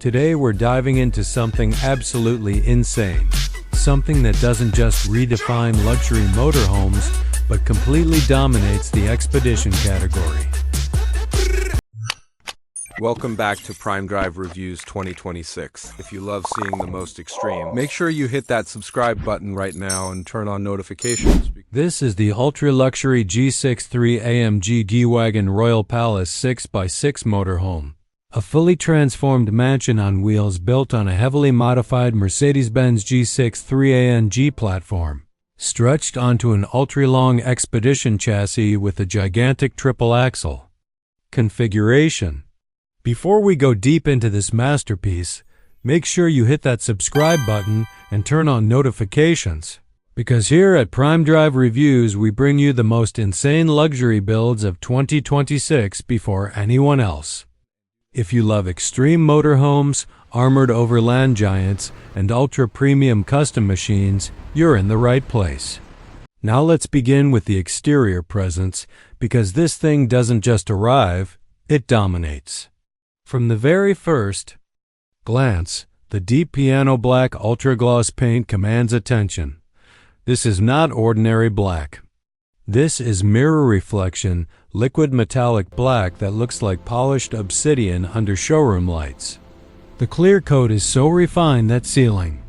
Today we're diving into something absolutely insane. Something that doesn't just redefine luxury motorhomes, but completely dominates the expedition category. Welcome back to PrimeDrive Reviews 2026. If you love seeing the most extreme, make sure you hit that subscribe button right now and turn on notifications. This is the ultra-luxury G63 AMG G-Wagon Royal Palace 6x6 motorhome. A fully transformed mansion on wheels built on a heavily modified Mercedes-Benz G63 AMG platform, stretched onto an ultra-long expedition chassis with a gigantic triple-axle configuration. Before we go deep into this masterpiece, make sure you hit that subscribe button and turn on notifications, because here at PrimeDrive Reviews we bring you the most insane luxury builds of 2026 before anyone else. If you love extreme motorhomes, armored overland giants, and ultra-premium custom machines, you're in the right place. Now let's begin with the exterior presence, because this thing doesn't just arrive, it dominates. From the very first glance, the deep piano black ultra-gloss paint commands attention. This is not ordinary black. This is mirror reflection, liquid metallic black that looks like polished obsidian under showroom lights. The clear coat is so refined that ceiling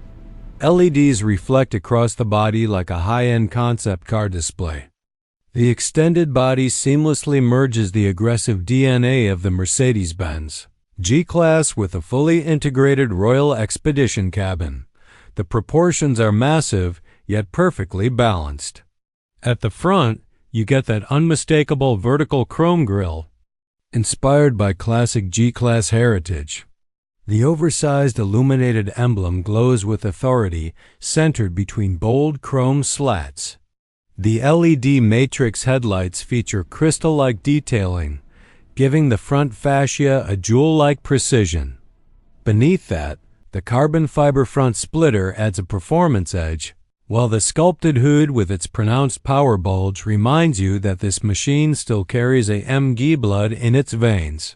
LEDs reflect across the body like a high-end concept car display. The extended body seamlessly merges the aggressive DNA of the Mercedes-Benz G-Class with a fully integrated Royal Expedition cabin. The proportions are massive, yet perfectly balanced. At the front, you get that unmistakable vertical chrome grille, inspired by classic G-Class heritage. The oversized illuminated emblem glows with authority, centered between bold chrome slats. The LED matrix headlights feature crystal-like detailing, giving the front fascia a jewel-like precision. Beneath that, the carbon fiber front splitter adds a performance edge, while the sculpted hood with its pronounced power bulge reminds you that this machine still carries a AMG blood in its veins.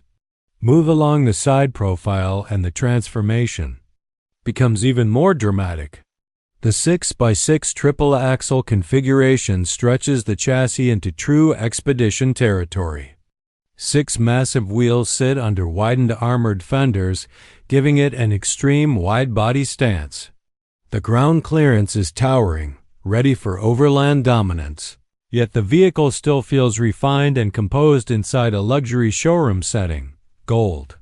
Move along the side profile and the transformation becomes even more dramatic. The 6x6 triple axle configuration stretches the chassis into true expedition territory. 6 massive wheels sit under widened armored fenders, giving it an extreme wide-body stance. The ground clearance is towering, ready for overland dominance. Yet the vehicle still feels refined and composed inside a luxury showroom setting. Gold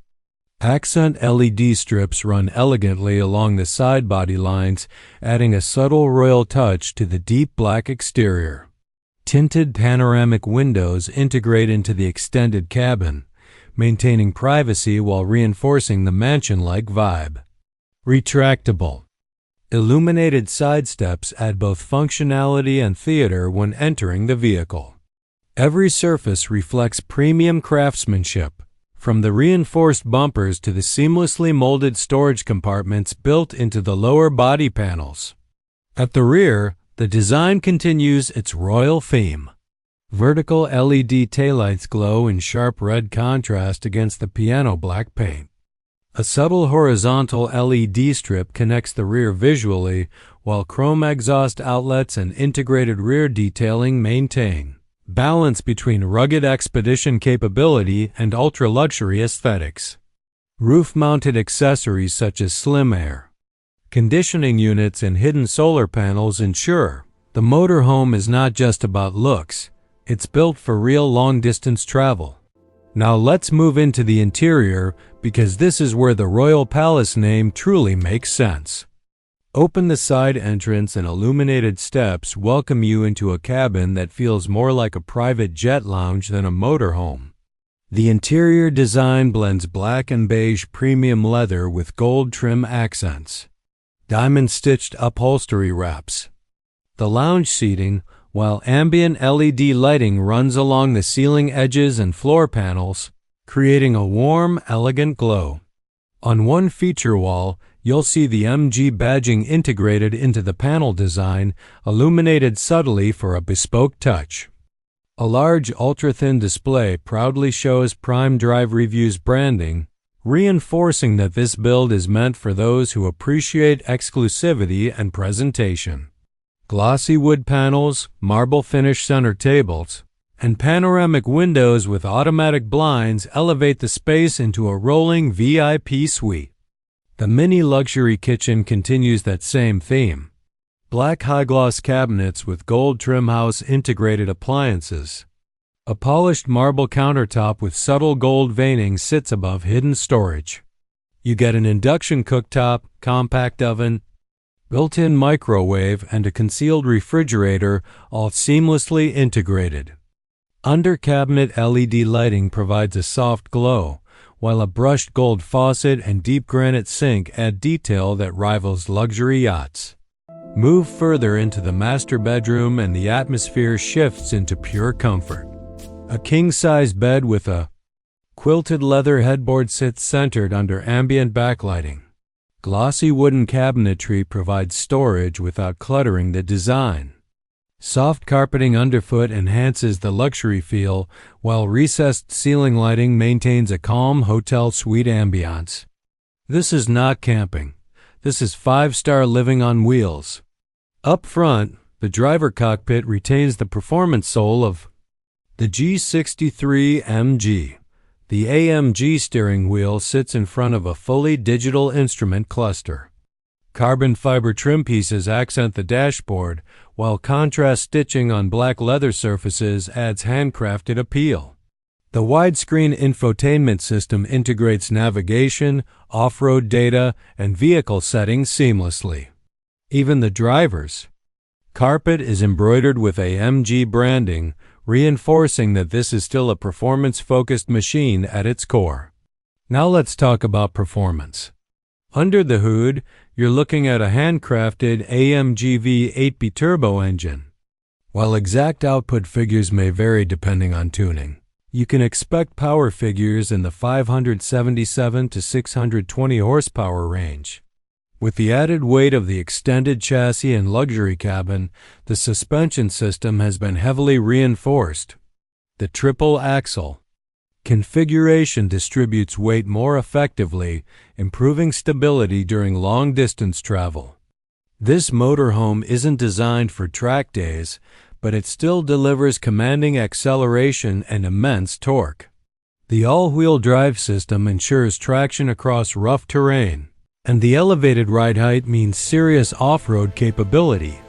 accent LED strips run elegantly along the side body lines, adding a subtle royal touch to the deep black exterior. Tinted panoramic windows integrate into the extended cabin, maintaining privacy while reinforcing the mansion-like vibe. Retractable illuminated side steps add both functionality and theater when entering the vehicle. Every surface reflects premium craftsmanship, from the reinforced bumpers to the seamlessly molded storage compartments built into the lower body panels. At the rear, the design continues its royal theme. Vertical LED taillights glow in sharp red contrast against the piano black paint. A subtle horizontal LED strip connects the rear visually, while chrome exhaust outlets and integrated rear detailing maintain balance between rugged expedition capability and ultra-luxury aesthetics. Roof-mounted accessories such as slim air conditioning units and hidden solar panels ensure the motorhome is not just about looks, it's built for real long-distance travel. Now let's move into the interior, because this is where the Royal Palace name truly makes sense. Open the side entrance and illuminated steps welcome you into a cabin that feels more like a private jet lounge than a motorhome. The interior design blends black and beige premium leather with gold trim accents. Diamond-stitched upholstery wraps the lounge seating, while ambient LED lighting runs along the ceiling edges and floor panels, creating a warm, elegant glow. On one feature wall, you'll see the AMG badging integrated into the panel design, illuminated subtly for a bespoke touch. A large ultra-thin display proudly shows PrimeDrive Reviews branding, reinforcing that this build is meant for those who appreciate exclusivity and presentation. Glossy wood panels, marble finish center tables, and panoramic windows with automatic blinds elevate the space into a rolling VIP suite. The mini luxury kitchen continues that same theme. Black high-gloss cabinets with gold trim house integrated appliances. A polished marble countertop with subtle gold veining sits above hidden storage. You get an induction cooktop, compact oven, built-in microwave, and a concealed refrigerator, all seamlessly integrated. Under-cabinet LED lighting provides a soft glow, while a brushed gold faucet and deep granite sink add detail that rivals luxury yachts. Move further into the master bedroom and the atmosphere shifts into pure comfort. A king-size bed with a quilted leather headboard sits centered under ambient backlighting. Glossy wooden cabinetry provides storage without cluttering the design. Soft carpeting underfoot enhances the luxury feel, while recessed ceiling lighting maintains a calm hotel suite ambiance. This is not camping. This is five-star living on wheels. Up front, the driver cockpit retains the performance soul of the G63 AMG. The AMG steering wheel sits in front of a fully digital instrument cluster. Carbon fiber trim pieces accent the dashboard, while contrast stitching on black leather surfaces adds handcrafted appeal. The widescreen infotainment system integrates navigation, off-road data, and vehicle settings seamlessly. Even the driver's carpet is embroidered with AMG branding, reinforcing that this is still a performance-focused machine at its core. Now let's talk about performance. Under the hood, you're looking at a handcrafted AMG V8 biturbo engine. While exact output figures may vary depending on tuning, you can expect power figures in the 577 to 620 horsepower range. With the added weight of the extended chassis and luxury cabin, the suspension system has been heavily reinforced. The triple axle configuration distributes weight more effectively, improving stability during long-distance travel. This motorhome isn't designed for track days, but it still delivers commanding acceleration and immense torque. The all-wheel drive system ensures traction across rough terrain, and the elevated ride height means serious off-road capability.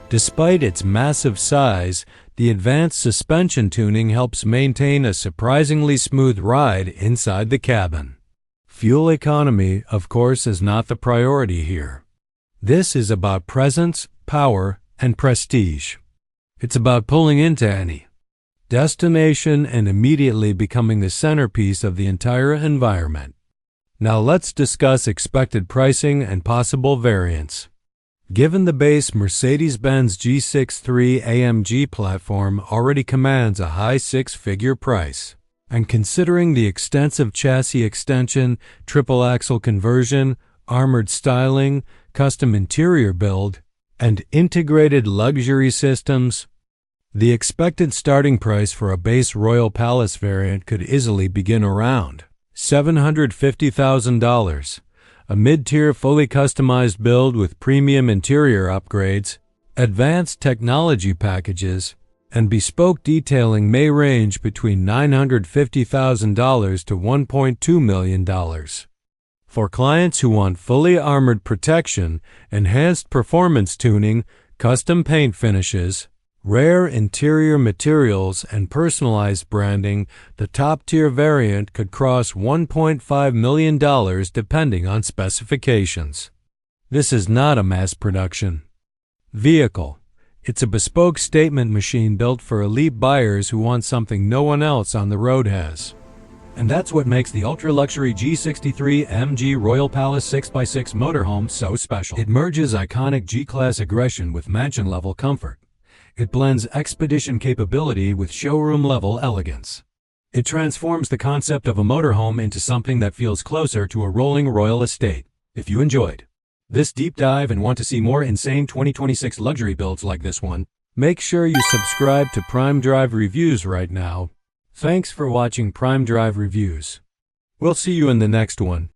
Despite its massive size, the advanced suspension tuning helps maintain a surprisingly smooth ride inside the cabin. Fuel economy, of course, is not the priority here. This is about presence, power, and prestige. It's about pulling into any destination and immediately becoming the centerpiece of the entire environment. Now let's discuss expected pricing and possible variants. Given the base Mercedes-Benz G63 AMG platform already commands a high six-figure price, and considering the extensive chassis extension, triple axle conversion, armored styling, custom interior build, and integrated luxury systems, the expected starting price for a base Royal Palace variant could easily begin around $750,000. A mid-tier fully customized build with premium interior upgrades, advanced technology packages, and bespoke detailing may range between $950,000 to $1.2 million. For clients who want fully armored protection, enhanced performance tuning, custom paint finishes, rare interior materials, and personalized branding, the top-tier variant could cross $1.5 million depending on specifications. This is not a mass production vehicle. It's a bespoke statement machine built for elite buyers who want something no one else on the road has. And that's what makes the ultra-luxury G63 AMG Royal Palace 6x6 motorhome so special. It merges iconic G-Class aggression with mansion-level comfort. It blends expedition capability with showroom-level elegance. It transforms the concept of a motorhome into something that feels closer to a rolling royal estate. If you enjoyed this deep dive and want to see more insane 2026 luxury builds like this one, make sure you subscribe to PrimeDrive Reviews right now. Thanks for watching PrimeDrive Reviews. We'll see you in the next one.